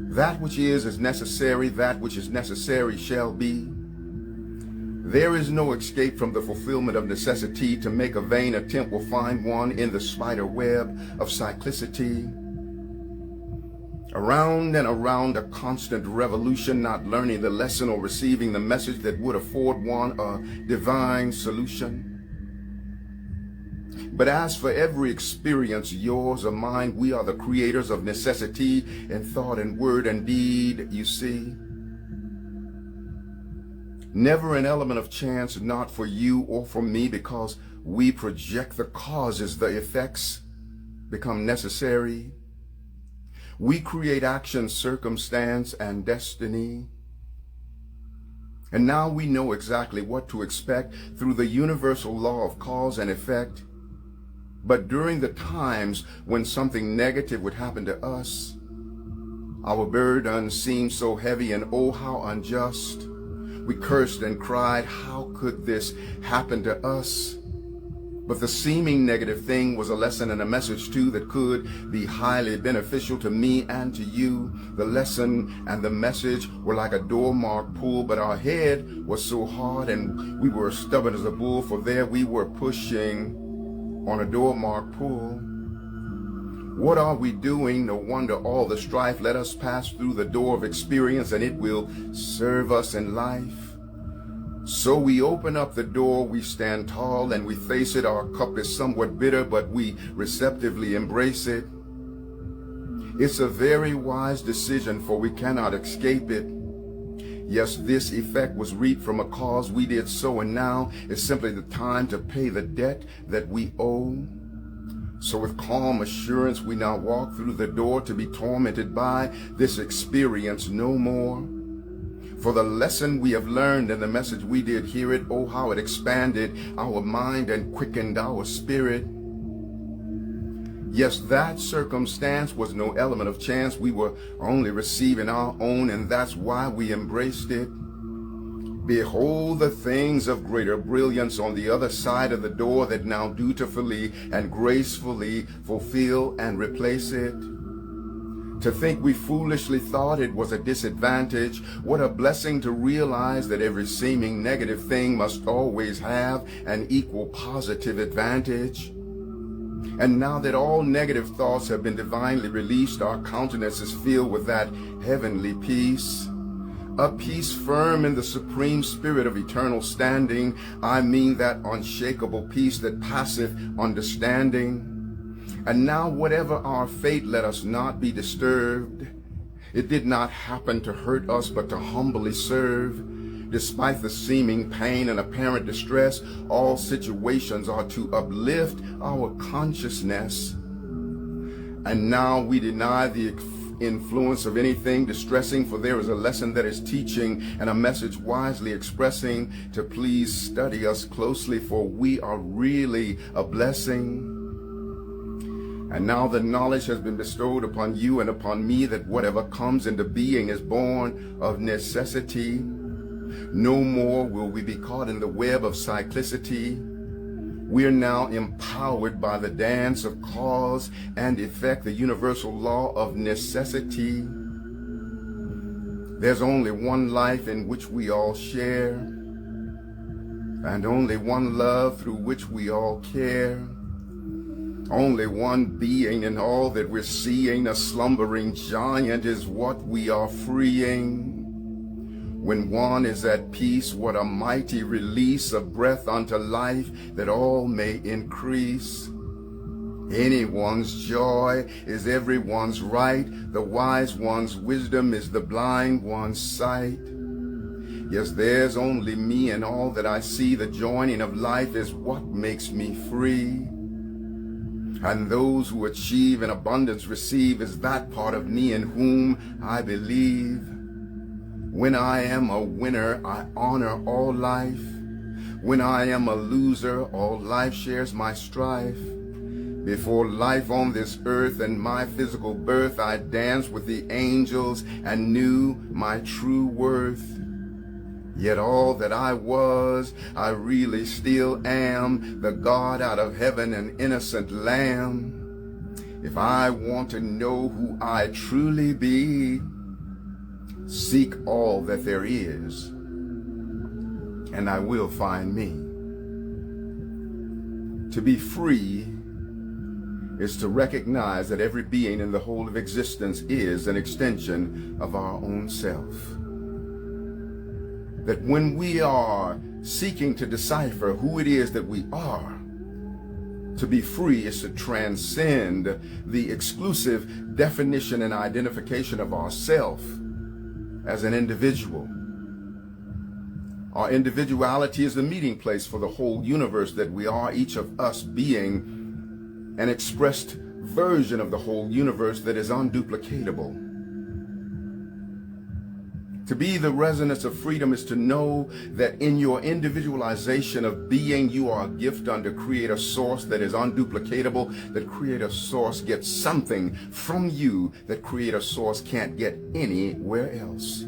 That which is necessary, that which is necessary shall be. There is no escape from the fulfillment of necessity. To make a vain attempt will find one in the spider web of cyclicity. Around and around a constant revolution, not learning the lesson or receiving the message that would afford one a divine solution. But as for every experience, yours or mine, we are the creators of necessity in thought and word and deed, you see. Never an element of chance, not for you or for me, because we project the causes, the effects become necessary. We create action, circumstance, and destiny. And now we know exactly what to expect through the universal law of cause and effect. But during the times when something negative would happen to us, our burden seemed so heavy and oh, how unjust. We cursed and cried, how could this happen to us? But the seeming negative thing was a lesson and a message too that could be highly beneficial to me and to you. The lesson and the message were like a door mark pull, but our head was so hard and we were stubborn as a bull, for there we were pushing on a door mark pull. What are we doing? No wonder all the strife. Let us pass through the door of experience and it will serve us in life. So we open up the door, we stand tall and we face it. Our cup is somewhat bitter, but we receptively embrace it. It's a very wise decision, for we cannot escape it. Yes, this effect was reaped from a cause we did so, and now is simply the time to pay the debt that we owe. So with calm assurance, we now walk through the door to be tormented by this experience no more. For the lesson we have learned and the message we did hear it, oh, how it expanded our mind and quickened our spirit. Yes, that circumstance was no element of chance. We were only receiving our own, and that's why we embraced it. Behold the things of greater brilliance on the other side of the door that now dutifully and gracefully fulfill and replace it. To think we foolishly thought it was a disadvantage, what a blessing to realize that every seeming negative thing must always have an equal positive advantage. And now that all negative thoughts have been divinely released, our countenance is filled with that heavenly peace. A peace firm in the supreme spirit of eternal standing. I mean that unshakable peace that passeth understanding. And now whatever our fate, let us not be disturbed. It did not happen to hurt us, but to humbly serve. Despite the seeming pain and apparent distress, all situations are to uplift our consciousness. And now we deny the influence of anything distressing, for there is a lesson that is teaching and a message wisely expressing. To please study us closely, for we are really a blessing. And now the knowledge has been bestowed upon you and upon me that whatever comes into being is born of necessity. No more will we be caught in the web of cyclicity. We are now empowered by the dance of cause and effect, the universal law of necessity. There's only one life in which we all share, and only one love through which we all care. Only one being in all that we're seeing. A slumbering giant is what we are freeing. When one is at peace, what a mighty release of breath unto life, that all may increase. Anyone's joy is everyone's right. The wise one's wisdom is the blind one's sight. Yes, there's only me and all that I see. The joining of life is what makes me free. And those who achieve in abundance receive is that part of me in whom I believe. When I am a winner, I honor all life. When I am a loser, all life shares my strife. Before life on this earth and my physical birth, I danced with the angels and knew my true worth. Yet all that I was, I really still am, the God out of heaven, an innocent lamb. If I want to know who I truly be, Seek all that there is, and I will find me. To be free is to recognize that every being in the whole of existence is an extension of our own self. That when we are seeking to decipher who it is that we are, to be free is to transcend the exclusive definition and identification of ourself as an individual. Our individuality is the meeting place for the whole universe that we are, each of us being an expressed version of the whole universe that is unduplicatable. To be the resonance of freedom is to know that in your individualization of being, you are a gift unto Creator Source that is unduplicatable, that Creator Source gets something from you that Creator Source can't get anywhere else.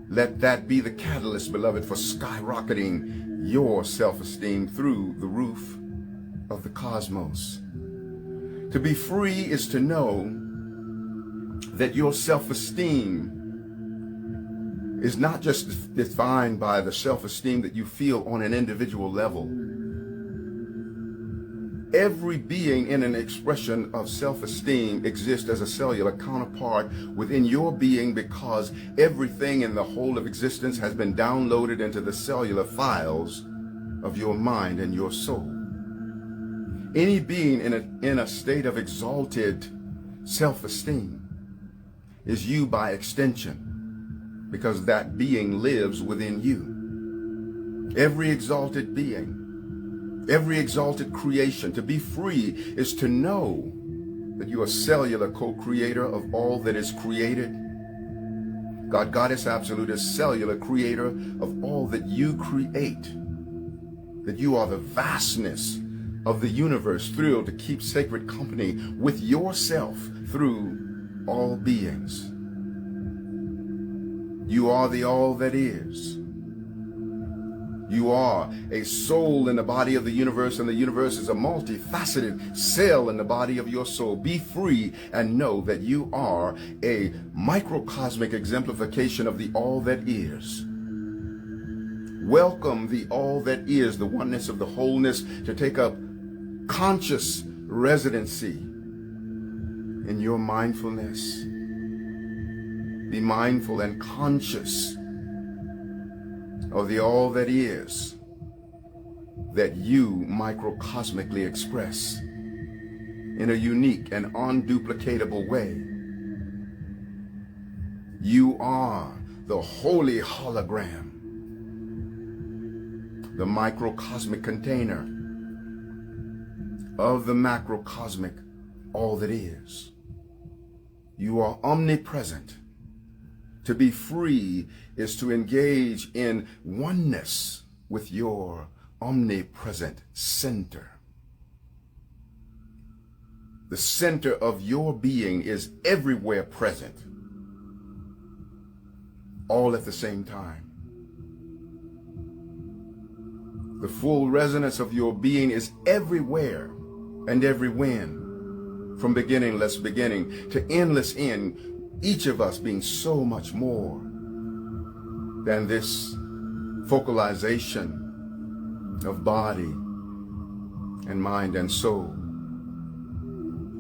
Let that be the catalyst, beloved, for skyrocketing your self-esteem through the roof of the cosmos. To be free is to know that your self-esteem is not just defined by the self-esteem that you feel on an individual level. Every being in an expression of self-esteem exists as a cellular counterpart within your being, because everything in the whole of existence has been downloaded into the cellular files of your mind and your soul. Any being in a state of exalted self-esteem is you by extension, because that being lives within you. Every exalted being, every exalted creation. To be free is to know that you are cellular co-creator of all that is created. God, Goddess Absolute is cellular creator of all that you create. That you are the vastness of the universe, thrilled to keep sacred company with yourself through all beings. You are the all that is. You are a soul in the body of the universe, and the universe is a multifaceted cell in the body of your soul. Be free and know that you are a microcosmic exemplification of the all that is. Welcome the all that is, the oneness of the wholeness, to take up conscious residency in your mindfulness. Be mindful and conscious of the all that is, that you microcosmically express in a unique and unduplicatable way. You are the holy hologram, the microcosmic container of the macrocosmic all that is. You are omnipresent. To be free is to engage in oneness with your omnipresent center. The center of your being is everywhere present, all at the same time. The full resonance of your being is everywhere and every when, from beginningless beginning to endless end, each of us being so much more than this focalization of body and mind and soul.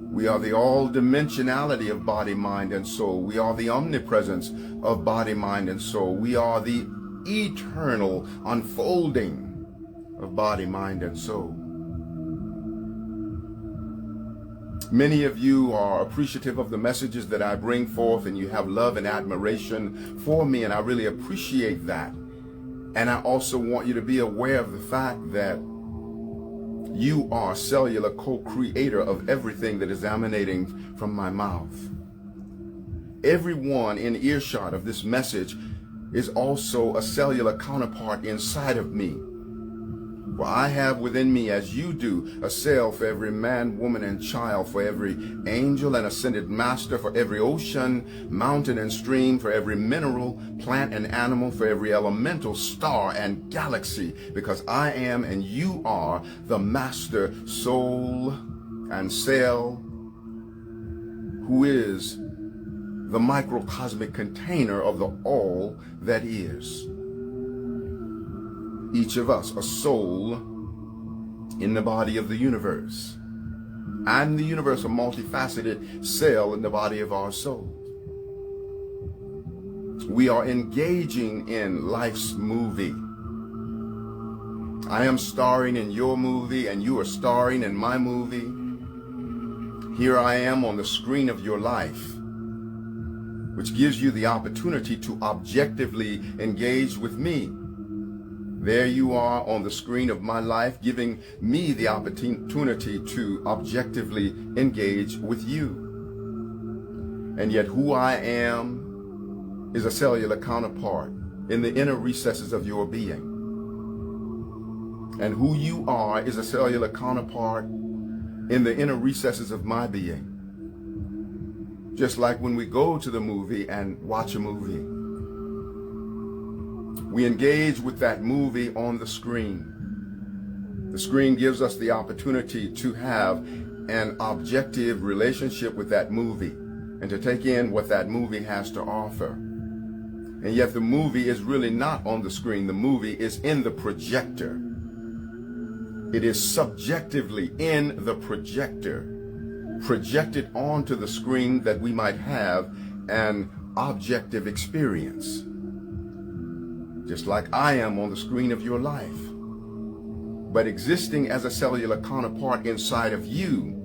We are the all-dimensionality of body, mind, and soul. We are the omnipresence of body, mind, and soul. We are the eternal unfolding of body, mind, and soul. Many of you are appreciative of the messages that I bring forth, and you have love and admiration for me, and I really appreciate that. And I also want you to be aware of the fact that you are cellular co-creator of everything that is emanating from my mouth. Everyone in earshot of this message is also a cellular counterpart inside of me. For I have within me, as you do, a cell for every man, woman, and child, for every angel and ascended master, for every ocean, mountain, and stream, for every mineral, plant, and animal, for every elemental, star, and galaxy, because I am and you are the master soul and cell, who is the microcosmic container of the all that is. Each of us a soul in the body of the universe, and the universe a multifaceted cell in the body of our soul. We are engaging in life's movie. I am starring in your movie, and you are starring in my movie. Here I am on the screen of your life, which gives you the opportunity to objectively engage with me. There you are on the screen of my life, giving me the opportunity to objectively engage with you. And yet who I am is a cellular counterpart in the inner recesses of your being. And who you are is a cellular counterpart in the inner recesses of my being. Just like when we go to the movie and watch a movie, we engage with that movie on the screen. The screen gives us the opportunity to have an objective relationship with that movie and to take in what that movie has to offer. And yet the movie is really not on the screen. The movie is in the projector. It is subjectively in the projector, projected onto the screen that we might have an objective experience. Just like I am on the screen of your life, but existing as a cellular counterpart inside of you.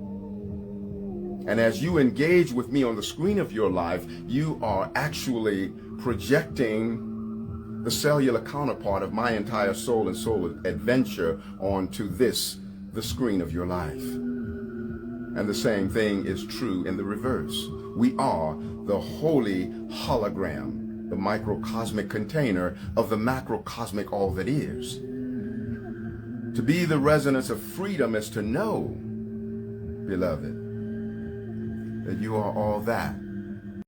And as you engage with me on the screen of your life, you are actually projecting the cellular counterpart of my entire soul and soul adventure onto this, the screen of your life. And the same thing is true in the reverse. We are the holy hologram, the microcosmic container of the macrocosmic all that is. To be the resonance of freedom is to know, beloved, that you are all that